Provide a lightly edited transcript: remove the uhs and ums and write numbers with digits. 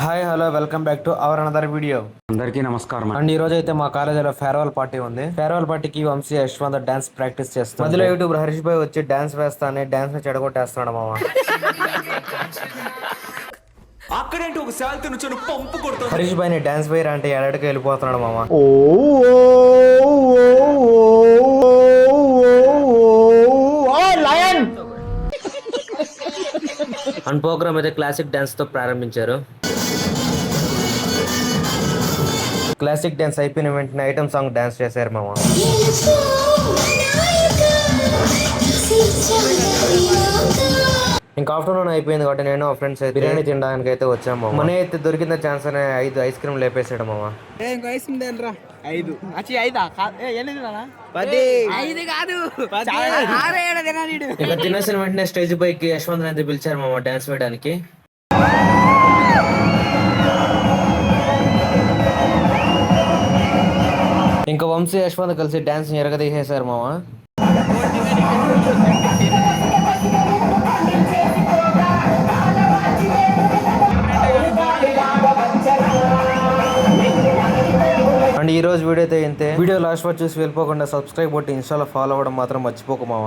Hi hello welcome back to our another video. అందరికీ నమస్కారం and ఈ రోజు అయితే మా కాలేజీలో ఫేర్వెల్ పార్టీ ఉంది. ఫేర్వెల్ పార్టీకి వంశీ యశ్వంత్ డాన్స్ ప్రాక్టీస్ చేస్తాం. మధ్యలో యూట్యూబ్ హరీష్ భాయ్ వచ్చి డాన్స్ వేస్తానే డాన్స్ ని చెడగొట్టేస్తున్నాడు మామ. అక్కడేంటి ఒక శాలరీ నుంచి పంపు కొడుతుంది. హరీష్ భాయ్ ని డాన్స్ వేయర్ అంటే ఎడడికి వెళ్ళిపోతున్నాడు మామ. అండ్ ప్రోగ్రామ్ అయితే క్లాసిక్ డాన్స్ తో ప్రారంభించారు. క్లాసిక్ డాన్స్ అయిపోయిన వెంటనే ఐటమ్ సాంగ్ డాన్స్ చేశారు మామ. ఇంకా ఆఫ్టర్నూన్ అయిపోయింది కాబట్టి నేను ఫ్రెండ్స్ అయితే బిర్యానీ తినడానికి అయితే వచ్చాము. మన అయితే దొరికిన ఛాన్స్ అనే 5 ఐస్ క్రీమ్ లేపేసాడు మామ. ఇంకా తినేసిన వెంటనే స్టేజ్ పైకి యశ్వంత్ అయితే పిలిచారు మామ డాన్స్ వేయడానికి. ఇంకా వంశీ యశ్వంత్ కలిసి డాన్స్ ఎరగదీసేశారు మామ. అండ్ ఈ రోజు వీడియో అయితే ఇంతే. వీడియో లాస్ట్ వరకు చూసి వెళ్ళిపోకుండా సబ్స్క్రైబ్ కొట్టి ఇన్స్టాలో ఫాలో అవ్వడం మాత్రం మర్చిపోకు మామ.